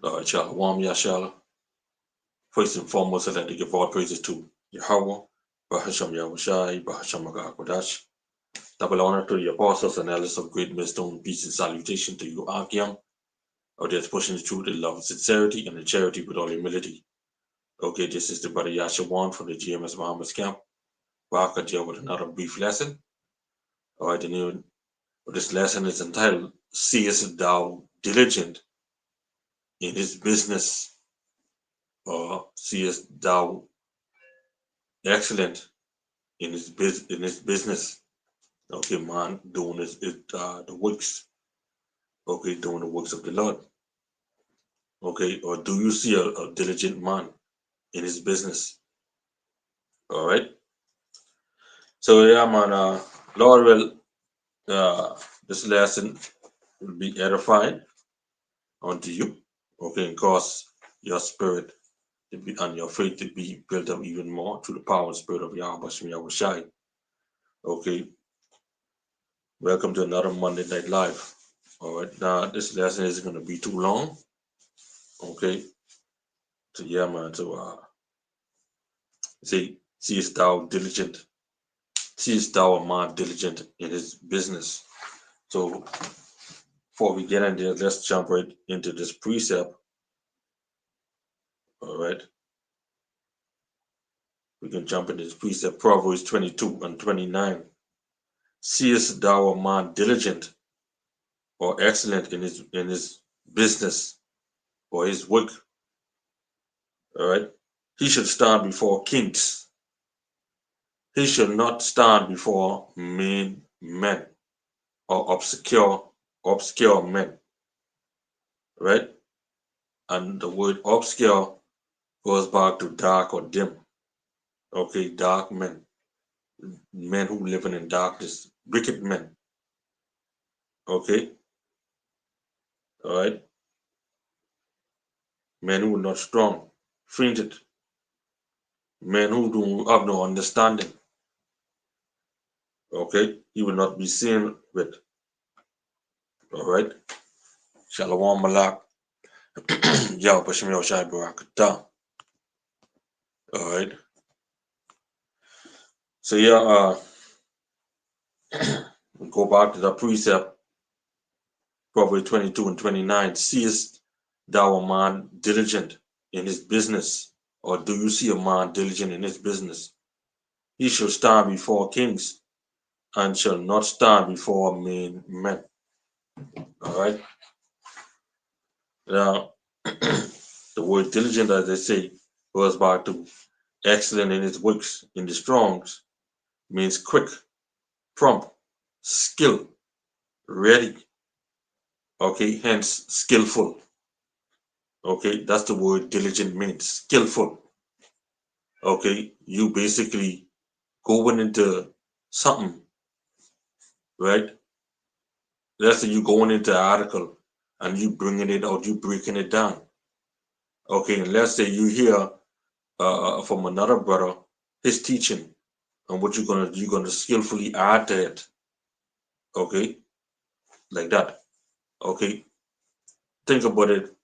Qam Yasharahla. First and foremost, I'd like to give all praises to Yahweh, Bahasham Yahushai, Bahasham Kodash. Double honor to the apostles and elders of great wisdom, peace and salutation to you, Akim. Out there pushing the truth in love and sincerity and in charity with all humility. Okay, this is the brother Yashawan from the GMS Muhammad's camp. Back at you with another brief lesson. All right, the name of this lesson is entitled Seest Thou Diligent in His Business, or Seest Thou Excellent in his business. Okay, man, doing the works. Okay, doing the works of the Lord. Okay, or do you see a diligent man in his business? All right. So yeah, man. Lord will this lesson will be edifying unto you. Okay, and cause your spirit to be and your faith to be built up even more through the power and spirit of Yahweh Shai. Okay, welcome to another Monday Night Live. All right, now this lesson isn't going to be too long. Okay, so yeah, man. So see, seest thou diligent, seest thou a man diligent in his business. So before we get in there, let's jump right into this precept. All right, we can jump into this precept. Proverbs 22 and 29. Seest thou a man diligent or excellent in his business or his work? All right, he should stand before kings. He should not stand before mean men or obscure men, right? And the word obscure goes back to dark or dim. Okay, dark men, men who living in darkness, wicked men. Okay, all right, men who are not strong, fainted, men who do have no understanding. Okay, he will not be seen with. All right, Shalom Malak, Yah Bashim Yoshai Barakatah. All right, so yeah, go back to the precept, Proverbs 22 and 29. Seest thou a man diligent in his business? Or do you see a man diligent in his business? He shall stand before kings and shall not stand before mean men. All right. Now, the word diligent, as they say, goes back to excellent in his works. In the Strongs, means quick, prompt, skill, ready. Okay, hence skillful. Okay, that's the word diligent means, skillful. Okay, you basically going into something, right? Let's say you going into an article and you bringing it out, you breaking it down. Okay, and let's say you hear from another brother his teaching and what you're gonna skillfully add to it. Okay, like that. Okay, think about it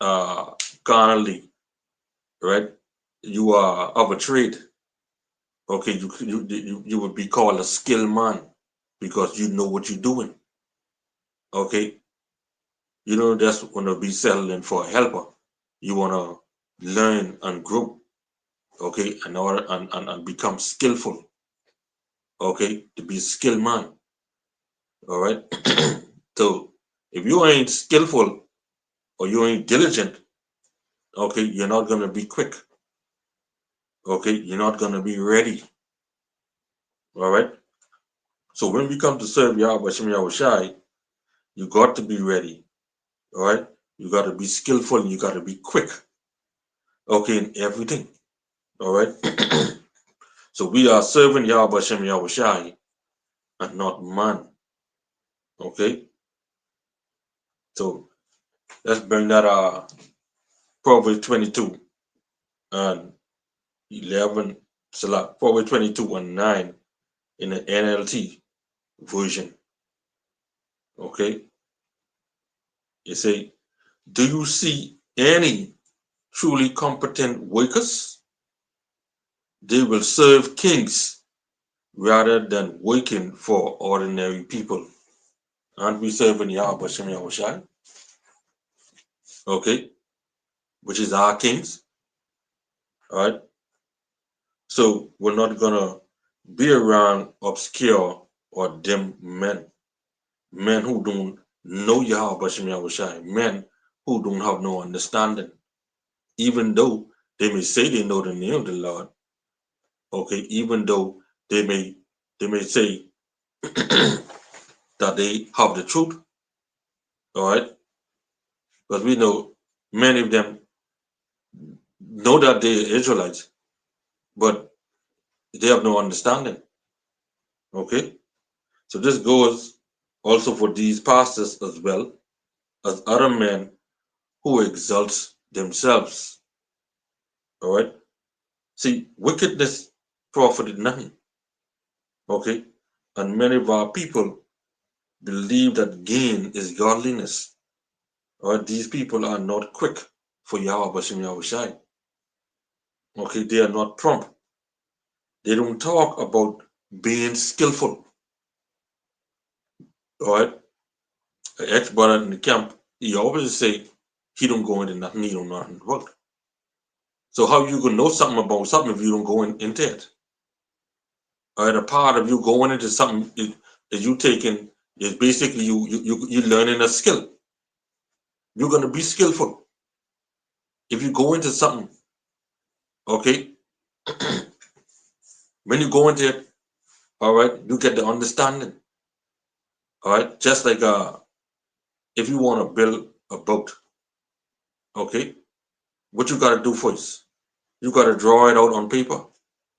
uh carnally, right? You are of a trade. Okay, you would be called a skilled man because you know what you're doing. Okay, you don't just want to be settling for a helper. You want to learn and grow. Okay, and become skillful. Okay, to be a skilled man. All right. So if you ain't skillful or you ain't diligent, okay, you're not gonna be quick. Okay, you're not gonna be ready. All right. So when we come to serve Yahweh Shem Yahushai, you got to be ready. All right. You got to be skillful and you got to be quick. Okay, in everything. All right. So we are serving Yahweh Shem Yahushai and not man. Okay. So let's bring that Proverbs 22 and 11, Proverbs 22 and 9 in the NLT version. Okay. You say, do you see Any truly competent workers, they will serve kings rather than working for ordinary people. Aren't we serving Yahweh Shem Yahushai? Okay, which is our kings, all right? So we're not gonna be around obscure or dim men, men who don't know Yahweh Shem Yahushai, men who don't have no understanding, even though they may say they know the name of the Lord. Okay, even though they may say that they have the truth, all right, because we know many of them know that they're Israelites, but they have no understanding. Okay, so this goes also for these pastors as well as other men who exalt themselves. All right, see, wickedness profited nothing. Okay, and many of our people believe that gain is godliness. All right, these people are not quick for Yahweh Bashem Yahushai. Okay, they are not prompt. They don't talk about being skillful. All right, an ex-brother in the camp, he always say he don't go into nothing, he don't know nothing about. So how you gonna know something about something if you don't go into it? All right, a part of you going into something is you taking is basically you learning a skill. You're gonna be skillful if you go into something. Okay, when you go into it, all right, you get the understanding. All right, just like if you want to build a boat, okay, what you got to do first? You got to draw it out on paper.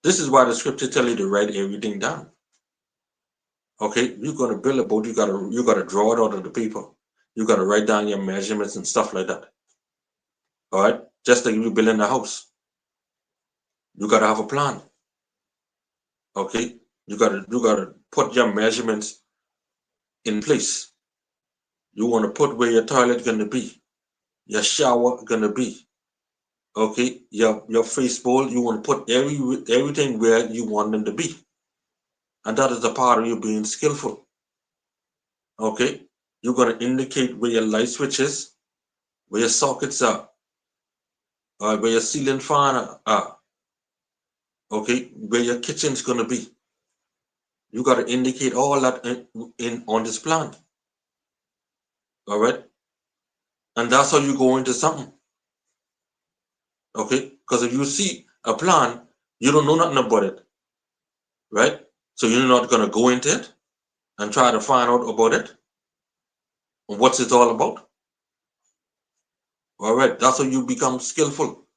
This is why the scripture tell you to write everything down. Okay, you're gonna build a boat. You gotta draw it out of the paper. You gotta write down your measurements and stuff like that. All right, just like you building a house, you gotta have a plan. Okay, you gotta put your measurements in place. You want to put where your toilet gonna be, your shower gonna be. Okay, your face bowl. You want to put everything where you want them to be, and that is a part of you being skillful. Okay, you're gonna indicate where your light switches, where your sockets are, where your ceiling fan are. Okay, where your kitchen's gonna be. You gotta indicate all that in on this plan. All right, and that's how you go into something. Okay, because if you see a plan, you don't know nothing about it, right? So you're not gonna go into it and try to find out about it and what's it all about. All right, that's how you become skillful.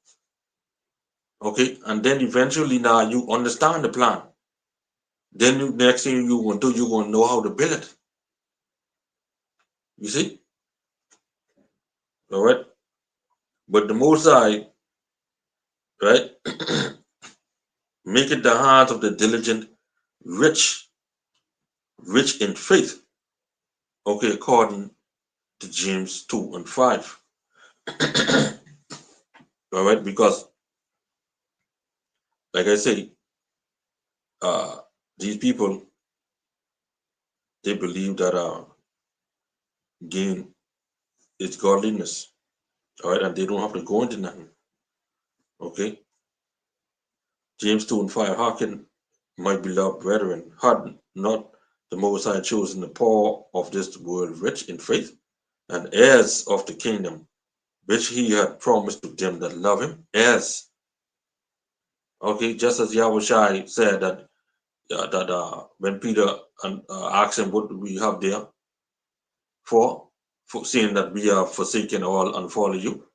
Okay, and then eventually now you understand the plan. Then next thing you want to do, you're gonna know how to build it. You see? All right. But the Most High, right, make it the heart of the diligent rich, rich in faith. Okay, according to James 2 and 5. All right, because like I say, uh, these people they believe that gain is godliness. All right, and they don't have to go into nothing. Okay, James 2 and 5. Hearken, my beloved brethren, had not the Most High chosen the poor of this world rich in faith and heirs of the kingdom which he had promised to them that love him, heirs. Okay, just as Yahushua said that when Peter asked him, "What do we have there for seeing that we are forsaken all and follow you?"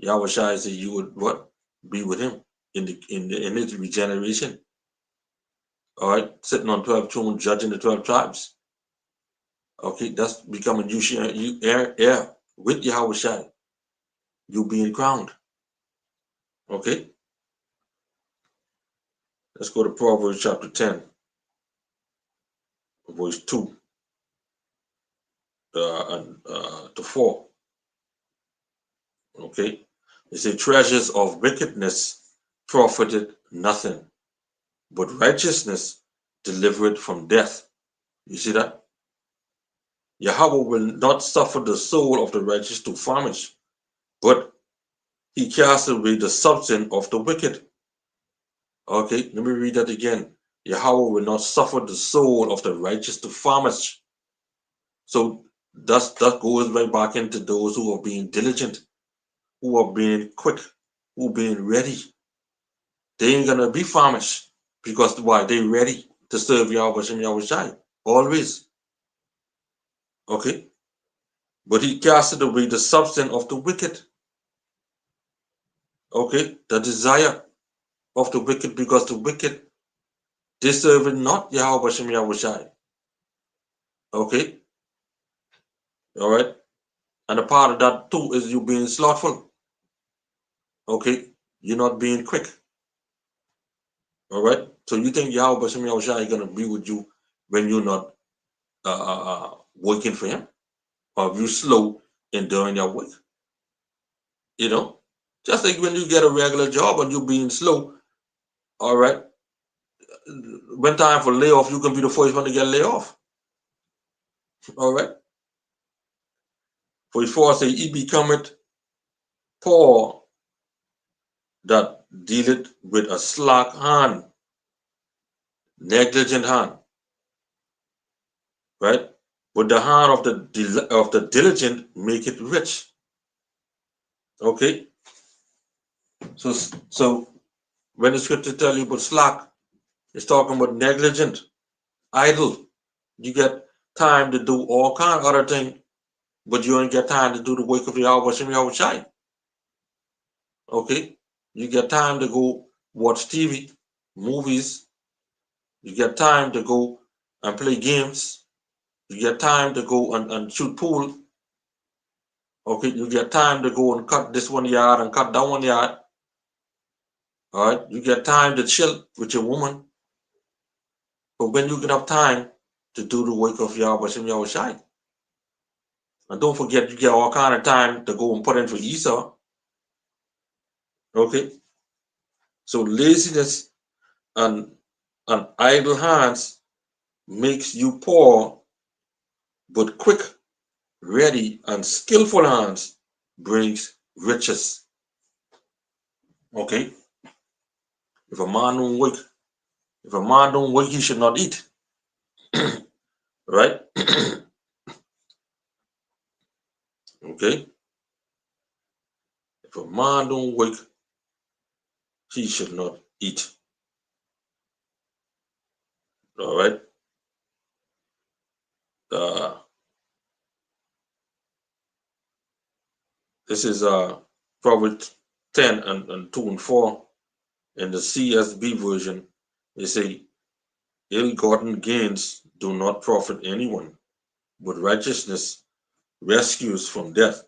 Yahushua said, "You would what be with him in his regeneration." All right, sitting on 12 thrones, judging the 12 tribes. Okay, that's becoming you heir with Yahushua. You being crowned. Okay, let's go to Proverbs chapter 10, verse 2 and to 4. Okay. They say treasures of wickedness profited nothing, but righteousness delivered from death. You see that? Yahweh will not suffer the soul of the righteous to famish, but he casts away the substance of the wicked. Okay, let me read that again. Yahweh will not suffer the soul of the righteous to famish. So that goes right back into those who are being diligent, who are being quick, who are being ready. They ain't gonna be famished because why? They ready to serve Yahweh Shem Yahweh Shai. Always. Okay? But he casted away the substance of the wicked. Okay? The desire of the wicked, because the wicked, they serve not Yahweh Shem Yahweh Shai. Okay? Alright? And a part of that too is you being slothful. Okay? You're not being quick. Alright? So you think Yahweh Shem Yahweh Shai is gonna be with you when you're not working for him? Or if you slow in doing your work? You know? Just like when you get a regular job and you're being slow, all right, when time for layoff, you can be the first one to get laid off. All right. For his force say, he becometh poor that dealeth with a slack hand, negligent hand, right? But the hand of the diligent make it rich. Okay. So when the scripture tell you about slack, it's talking about negligent, idle. You get time to do all kind of other things, but you ain't get time to do the work of Yahweh Shem Yahweh Shai. Okay? You get time to go watch TV, movies. You get time to go and play games. You get time to go and shoot pool. Okay? You get time to go and cut this one yard and cut that one yard. All right? You get time to chill with your woman. But when you get up time to do the work of Yahweh Shem Yahweh Shai, and don't forget you get all kind of time to go and put in for Esau. Okay? So laziness and idle hands makes you poor, but quick, ready, and skillful hands brings riches. Okay? If a man don't work, he should not eat. Right? Okay? If a man don't work, he should not eat. All right? Uh, this is Proverbs 10 and 2 and 4. In the CSB version, they say, ill-gotten gains do not profit anyone, but righteousness rescues from death.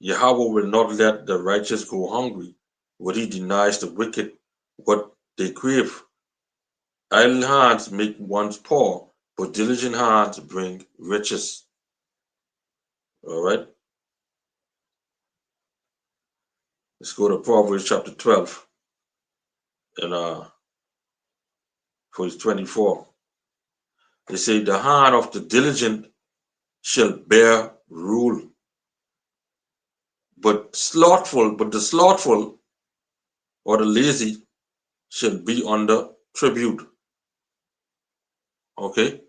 Yahweh will not let the righteous go hungry, but he denies the wicked what they crave. Idle hands make one poor, but diligent hands bring riches. All right, let's go to Proverbs chapter 12 and verse 24. They say, the hand of the diligent shall bear rule, but the slothful or the lazy shall be under tribute. Okay,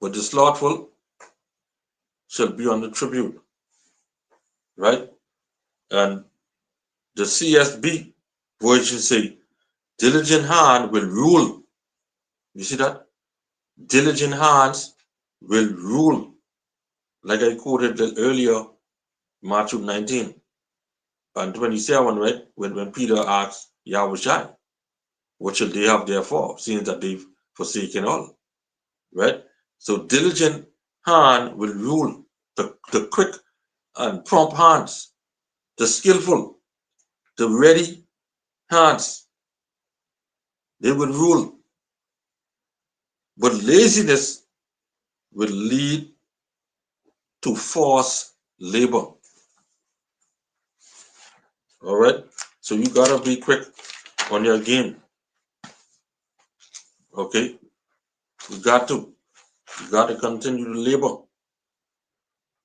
but the slothful shall be under tribute, right? And the CSB version say, diligent hand will rule. You see that? Diligent hands will rule. Like I quoted earlier, Matthew 19 and 27, right? When Peter asked Yahweh, what shall they have therefore, seeing that they've forsaken all? Right? So diligent hand will rule. The quick and prompt hands, the skillful, the ready hands, they will rule. But laziness will lead to forced labor. All right. So you gotta be quick on your game. Okay. You got to. You got to continue to labor.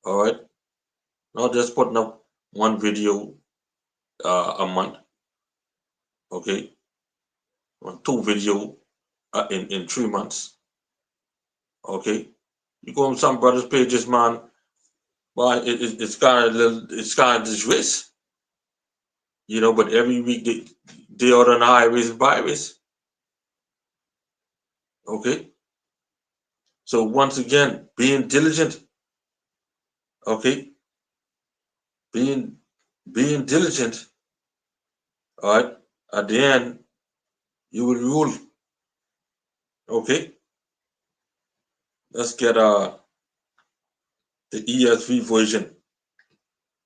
All right. Not just putting up one video a month. Okay. Or two video in 3 months. Okay. You go on some brothers' pages, man. Well, it's kind of it's kind of disgrace, you know. But every week they are on the highways and byways. Okay. So once again, being diligent. Okay. Being diligent. All right. At the end, you will rule. Okay. Let's get the ESV version.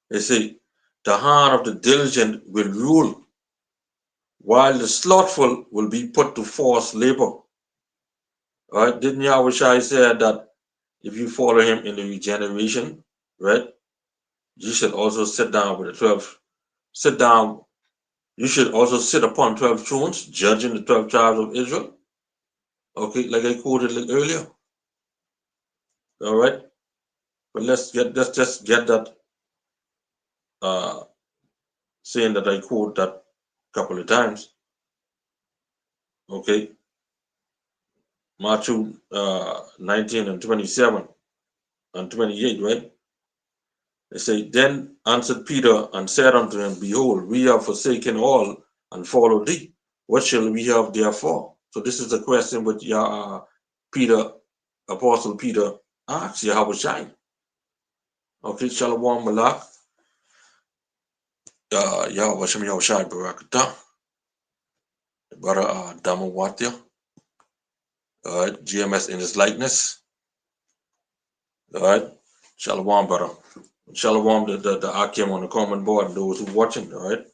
They say, the hand of the diligent will rule, while the slothful will be put to forced labor. All right? Didn't Yahushua say that if you follow him in the regeneration, right, you should also sit down with the 12, sit down, you should also sit upon 12 thrones, judging the 12 tribes of Israel. Okay, like I quoted earlier. All right? But let's just get that uh, saying that I quote that a couple of times. Okay, Matthew 19 and 27 and 28, right? They say, then answered Peter and said unto him, behold, we have forsaken all and followed thee. What shall we have therefore? So this is the question which Peter, Apostle Peter asked Yahushua. Okay, Shalom Malak, Yahushua Barakatah, brother Damawatya, all right, GMS in his likeness, all right, Shalom, brother. Shalom, the Akim on the common board, and those who watching, all right.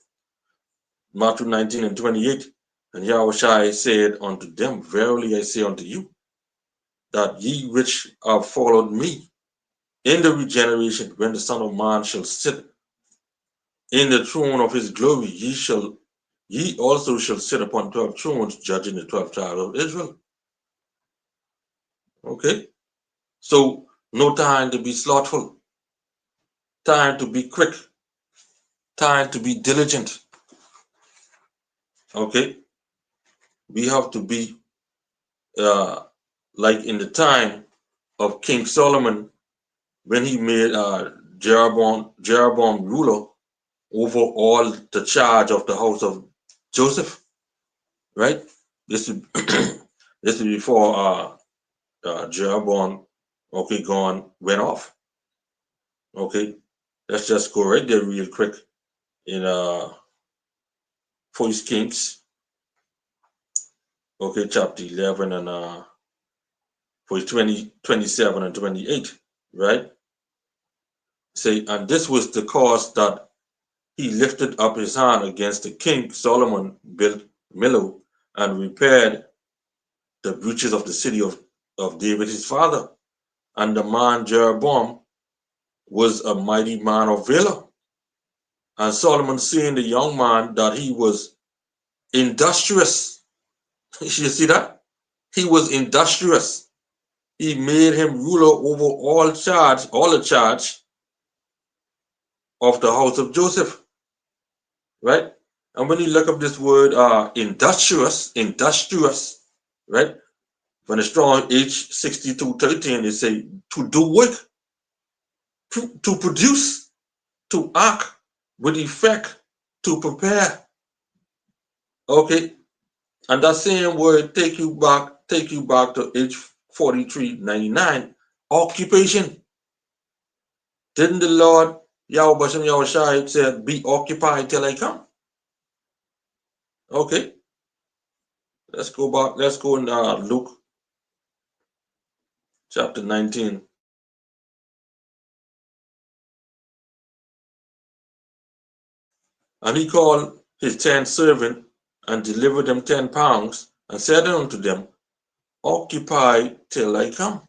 Matthew 19 and 28. And Yahushua said unto them, verily I say unto you, that ye which have followed me in the regeneration, when the Son of Man shall sit in the throne of his glory, ye also shall sit upon 12 thrones, judging the 12 tribes of Israel. Okay? So no time to be slothful, time to be quick, time to be diligent. Okay? We have to be like in the time of King Solomon, when he made Jeroboam ruler over all the charge of the house of Joseph, right? This is this is before Jeroboam, okay, went off. Okay, let's just go right there real quick in First Kings, okay, chapter 11 and verse 27 and 28, right? Say, and this was the cause that he lifted up his hand against the king. Solomon built Millo and repaired the breaches of the city of David his father. And the man Jeroboam was a mighty man of valor. And Solomon, seeing the young man that he was industrious, you see that? He was industrious. He made him ruler over all the charge of the house of Joseph, right? And when you look up this word industrious, right? When the strong H6213, they say to do work, to produce, to act with effect, to prepare. Okay, and that same word take you back to H4399, occupation. Didn't the Lord Yahweh Shem Yahushua said, be occupied till I come? Okay, let's go back. Let's go in Luke chapter 19. And he called his 10 servants and delivered them 10 pounds and said unto them, occupy till I come.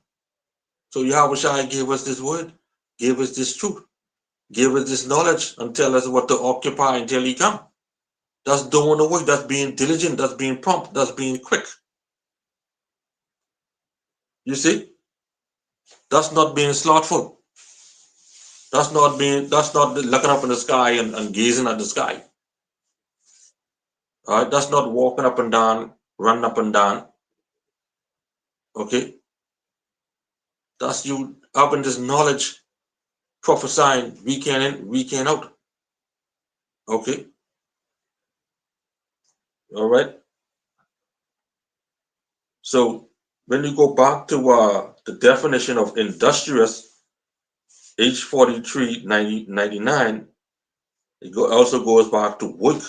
So Yahweh Shai gave us this word, gave us this truth. give us this knowledge and tell us what to occupy until he come. That's doing the work, that's being diligent, that's being prompt, that's being quick. You see? That's not being slothful. That's not looking up in the sky and gazing at the sky. All right, that's not walking up and down, running up and down. Okay, that's you having this knowledge, prophesying weekend in, weekend out. Okay, all right. So when you go back to the definition of industrious, H43 99, also goes back to work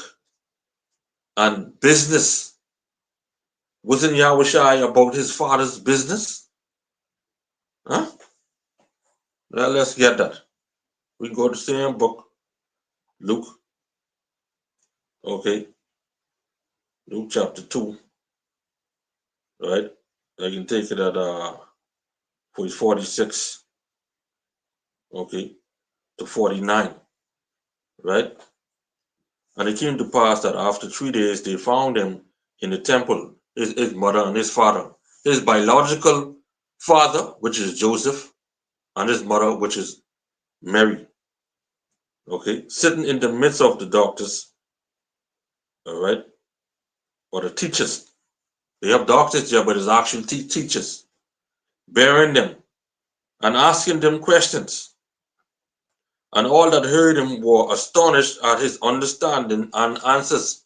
and business. Wasn't Yahushua about his father's business? Huh? Well, let's get that. We go to the same book, Luke. Okay, Luke chapter 2, right? I can take it at 46, okay, to 49, right? And it came to pass that after 3 days they found him in the temple, his mother and his father, his biological father, which is Joseph, and his mother, which is Mary, okay, sitting in the midst of the doctors, all right, or the teachers. They have doctors there, but it's actually teachers, bearing them and asking them questions. And all that heard him were astonished at his understanding and answers.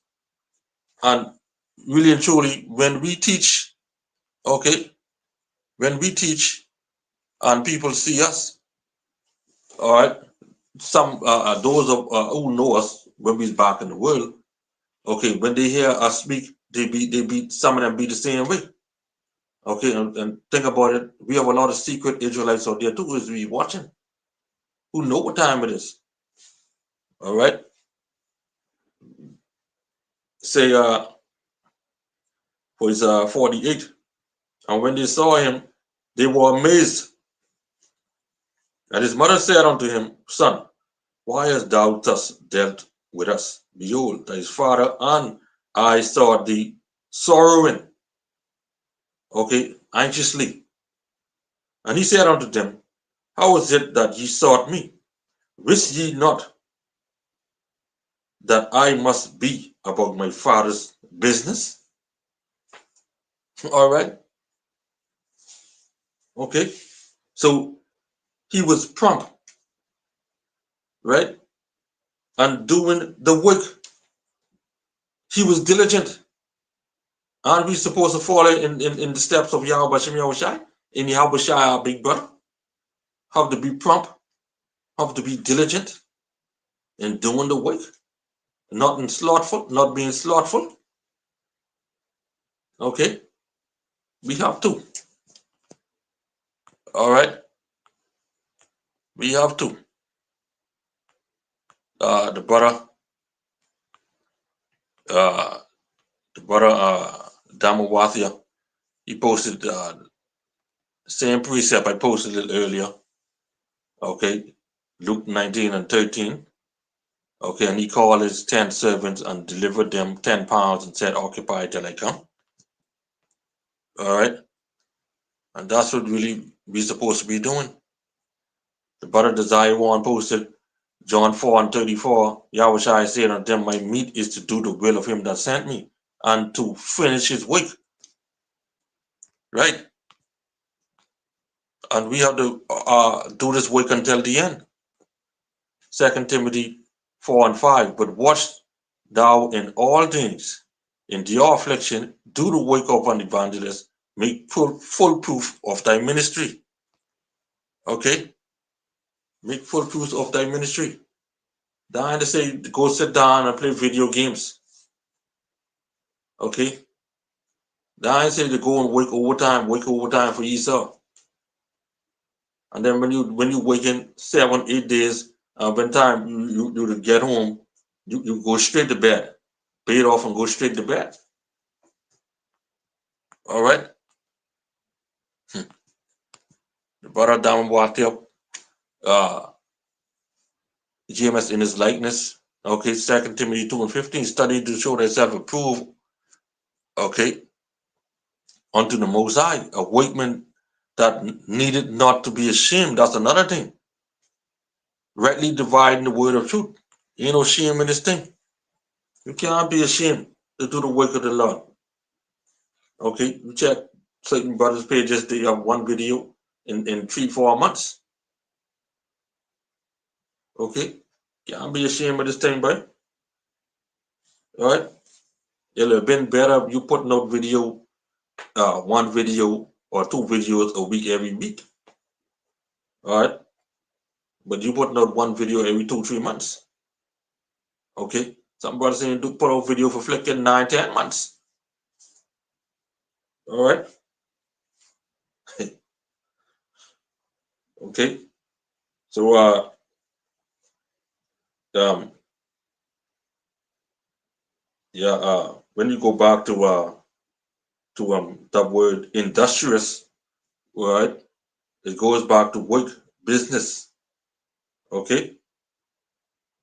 And really and truly, when we teach, okay, when we teach and people see us, all right, some those of who know us when we're back in the world, okay, when they hear us speak, they be some of them be the same way. Okay, and think about it. We have a lot of secret Israelites out there too, is we watching, who know what time it is. All right. Say for his 48. And when they saw him, they were amazed. And his mother said unto him, Son, why hast thou thus dealt with us? Behold, thy father and I saw thee sorrowing, okay, anxiously. And he said unto them, How is it that ye sought me? Wist ye not that I must be about my father's business? All right, okay. So he was prompt, right? And doing the work. He was diligent. Aren't we supposed to follow in the steps of Yahweh Shem Yahushai? In Yahweh Shai, our big brother? Have to be prompt, have to be diligent in doing the work, not in slothful, not being slothful. Okay? We have to. All right? We have to. The brother, uh, Damawathia, he posted the same precept I posted it earlier. Okay? Luke 19 and 13. Okay, and he called his 10 servants and delivered them 10 pounds and said, Occupy till I come. All right, and that's what really we're supposed to be doing. The brother Desire one posted John 4 and 34. Yahushua said unto them, My meat is to do the will of him that sent me and to finish his work. Right? And we have to do this work until the end. 2 Timothy 4 and 5. But watch thou in all things, in your affliction, do the work of an evangelist, make full proof of thy ministry. Okay? Make full proof of thy ministry. Don't say go sit down and play video games. Okay? Don't say to go and work overtime for yourself. And then when you working 7-8 days, when time you get home, you go straight to bed. Pay it off and go straight to bed. All right? The brother down walked up. Uh, GMS in his likeness. Okay, 2 Timothy 2:15, study to show thyself approved, okay, unto the Most High, a workman that needed not to be ashamed. That's another thing. Rightly dividing the word of truth. Ain't no shame in this thing. You cannot be ashamed to do the work of the Lord. Okay, you check certain brothers' pages, they have one video in 3-4 months. Okay, can't be ashamed of this thing, boy. All right, it'll have been better if you putting out video, one video or 2 videos a week every week. All right, but you putting out one video every 2-3 months. Okay, some brothers saying do put out video for flicking 9-10 months. All right, okay, so um, yeah, when you go back to that word industrious, right? It goes back to work, business, okay?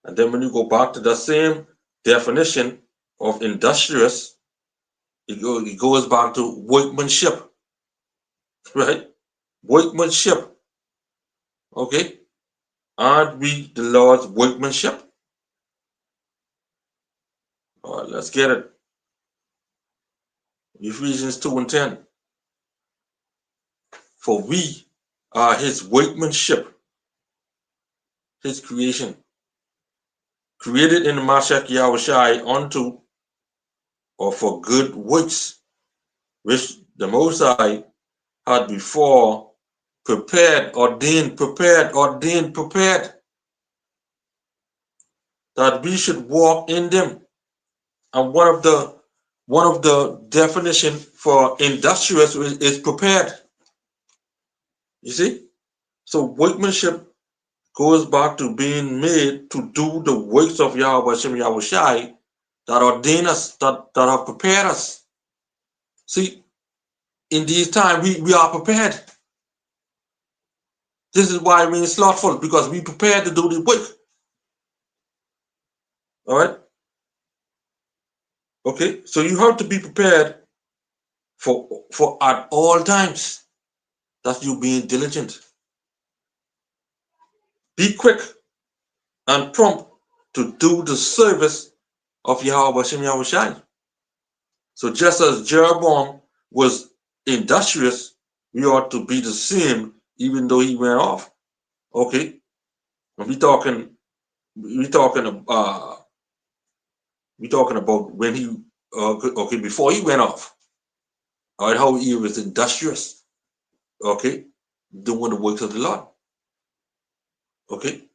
And then when you go back to the same definition of industrious, it goes back to workmanship, right? Workmanship, okay? Aren't we the Lord's workmanship? All right, let's get it. Ephesians 2:10. For we are his workmanship, his creation, created in the Mashiach Yahushai unto or for good works, which the Most High had before prepared, ordained, that we should walk in them. And one of the definition for industrious is prepared. You see? So workmanship goes back to being made to do the works of Yahweh Shem Yahushai that ordain us, that have prepared us. See, in these times we are prepared. This is why we're slothful, because we prepared to do the work. All right? Okay, so you have to be prepared for at all times. That's you being diligent. Be quick and prompt to do the service of Yahweh Shem Yahushai. So just as Jeroboam was industrious, we ought to be the same, even though he went off. Okay, and we talking about when he okay, before he went off. All right, how he was industrious. Okay, doing the works of the Lord. Okay,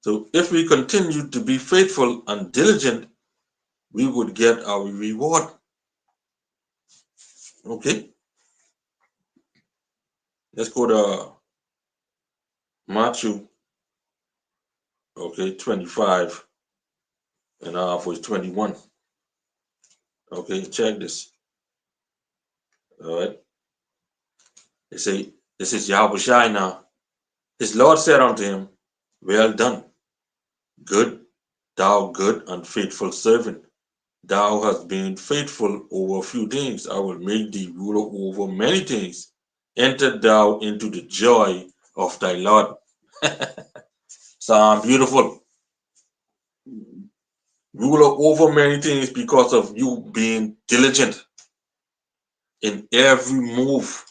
so if we continue to be faithful and diligent, we would get our reward. Okay, let's go to Matthew, okay, 25 and verse 21. Okay, check this. All right, they say, this is Yahweh Shai now. His Lord said unto him, well done, thou good and faithful servant. Thou hast been faithful over a few things. I will make thee ruler over many things. Enter thou into the joy of thy Lord. Sound beautiful. Ruler over many things because of you being diligent in every move.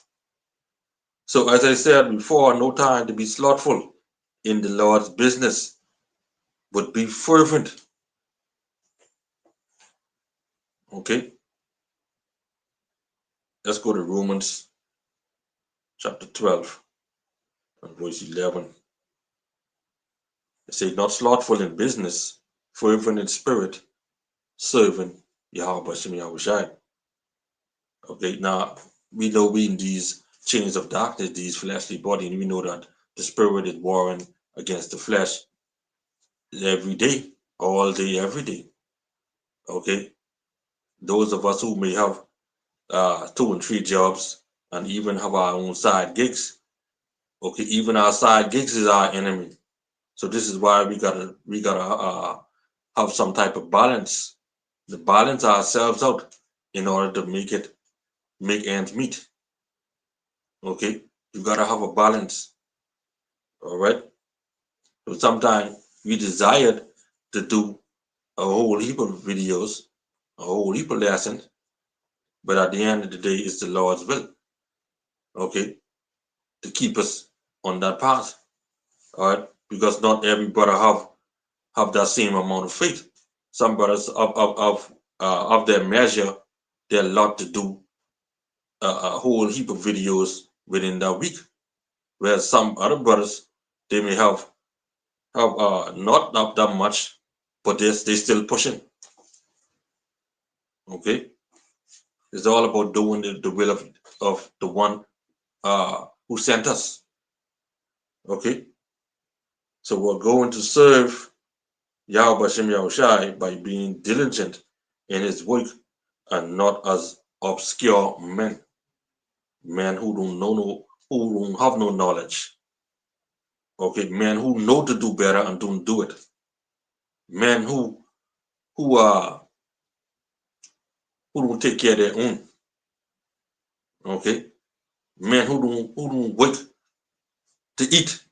So as I said before, no time to be slothful in the Lord's business, but be fervent. Okay, let's go to Romans chapter 12 and verse 11. It says, not slothful in business, fervent in spirit, serving Yahweh Shem Yahushai. Okay, now we know we in these chains of darkness, these fleshly body, and we know that the spirit is warring against the flesh every day, all day, every day. Okay, those of us who may have 2 and 3 jobs and even have our own side gigs. Okay, even our side gigs is our enemy. So this is why we gotta have some type of balance. To balance ourselves out in order to make ends meet. Okay, you gotta have a balance. All right. So sometimes we desired to do a whole heap of videos, a whole heap of lessons, but at the end of the day, it's the Lord's will. Okay, to keep us on that path. All right, because not every brother have that same amount of faith. Some brothers of their measure, they're allowed to do a whole heap of videos within that week. Whereas some other brothers, they may have not up that much, but they still pushing. Okay, it's all about doing the will of the one who sent us. Okay, so we're going to serve Yahweh Bashem Yahushai by being diligent in his work and not as obscure men who don't know no, who don't have no knowledge. Okay, men who know to do better and don't do it. Men who are who don't take care of their own. Okay, men who don't work to eat,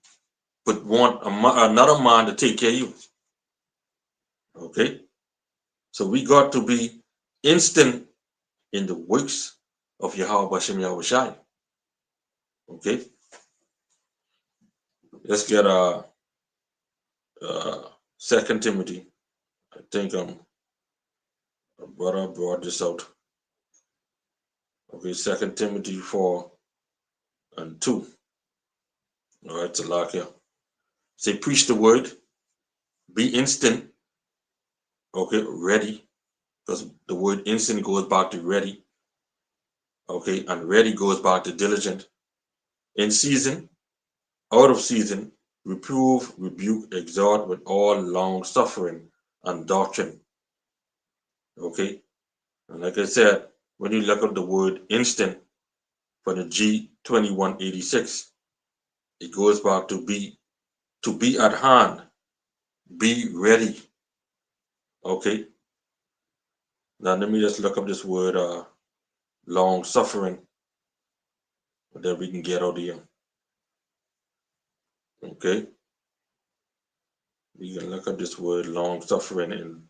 but want another man to take care of you. Okay, so we got to be instant in the works of Yahweh Bashem Yahushai. Okay, let's get Second Timothy. I think a brother brought this out. Okay, Second Timothy 4:2. All right, to lock here. Say, preach the word, be instant. Okay, ready, because the word instant goes back to ready. Okay, and ready goes back to diligent. In season, out of season, reprove, rebuke, exhort with all long suffering and doctrine. Okay, and like I said, when you look up the word instant for the G2186, it goes back to be at hand, be ready. Okay, now let me just look up this word long suffering, that we can get out here. Okay, we can look up this word long suffering in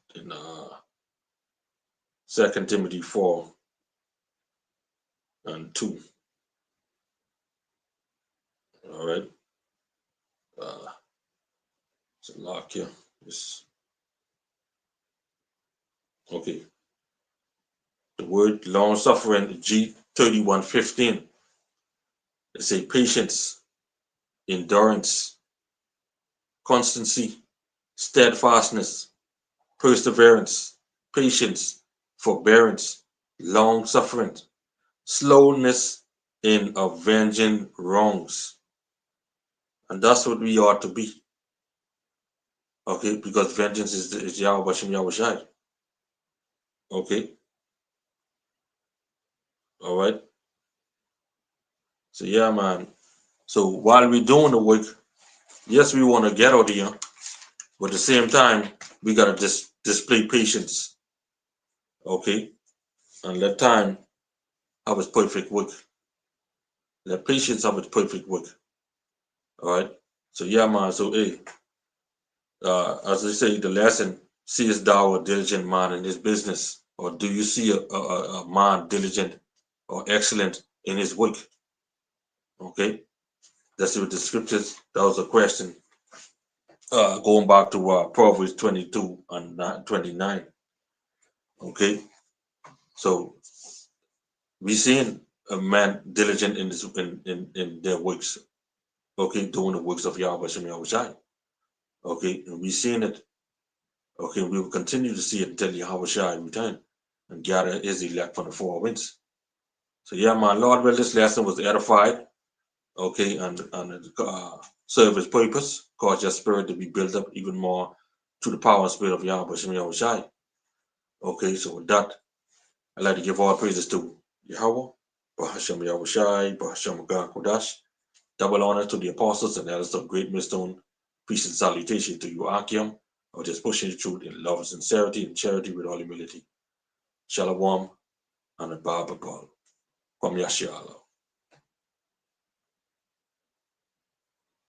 2 Timothy 4:2. All right, it's a lock here. Okay, the word long suffering, G3115. It say patience, endurance, constancy, steadfastness, perseverance, patience, forbearance, long suffering, slowness in avenging wrongs. And that's what we ought to be. Okay, because vengeance is Yahweh Bashem Yahushai. Okay, all right. So yeah, man. So while we're doing the work, yes, we want to get out here, but at the same time, we gotta just display patience. Okay, and let time have its perfect work. Let patience have its perfect work. All right. So yeah, man. So hey, as they say, the lesson: seest thou a diligent man in his business, or do you see a man diligent or excellent in his work? Okay, that's what the scriptures. That was a question. Going back to Proverbs 22 and 29. Okay, so we seeing a man diligent in in their works. Okay, doing the works of Yahweh Shem Yahushai. Okay, and we seeing it. Okay, we will continue to see it until Yahweh Shai return and gather his elect from the four winds. So yeah, my Lord, well, this lesson was edified. Okay, and serve his purpose, cause your spirit to be built up even more to the power and spirit of Yahweh Shem Yahushai. Okay, so with that, I'd like to give all praises to Yahweh, Bahashem Yahushai, Bahashem God Kodash. Double honor to the apostles and elders of Great Millstone Peace and salutation to you, Akim. I was just pushing the truth in love and sincerity and charity with all humility. Shalom and a Baba Qam Yasharahla.